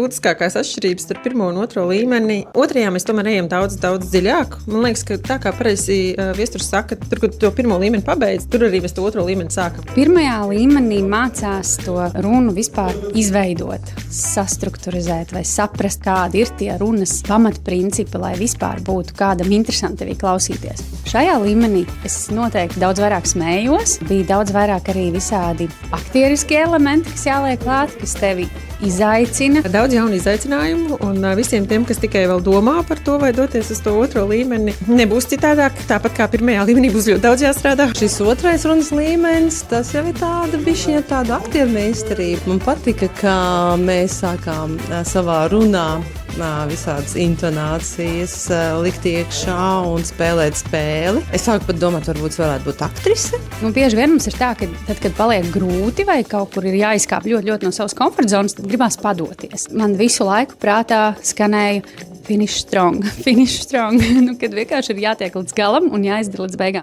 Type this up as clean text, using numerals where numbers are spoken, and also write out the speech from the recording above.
būtiskākās atšķirības starp pirmo un otro līmeni. Otrajā mēs tomēr ejam daudz dziļāk. Man liekas, ka tā kā pareizi viesturs saka, tur, kur to pirmo līmeni pabeidz, tur arī mēs to otro līmeni sākam. Pirmajā līmenī mācās to runu vispār izveidot, sastrukturizēt vai saprast, kādi ir tie runas pamatprincipi, lai vispār būtu kādam interesanti tevi klausīties. Šajā līmenī es noteikti daudz vairāk smējos, bija daudz vairāk arī visādi aktieriskie elementi, kas jāliek klāt, kas tevi izaicina. Daudz jaunu izaicinājumu, un visiem tiem, kas tikai vēl domā par to, vai doties uz to otro līmeni, nebūs citādāk. Tāpat kā pirmajā līmenī būs ļoti daudz jāstrādā. Šis otrais runas līmenis, tas jau ir tāda aktieru meistarība. Man patika, ka mēs sākām savā runā visādas intonācijas likt iekšā un spēlēt spēli. Es sāku pat domāt, varbūt varētu būt aktrise. Bieži vien mums ir tā, ka tad, kad paliek grūti vai kaut kur ir jāizkāp ļoti no savas komfortzonas, tad gribās padoties. Man visu laiku prātā skanēja finish strong, kad vienkārši ir jātiek līdz galam un jāizdara līdz beigām.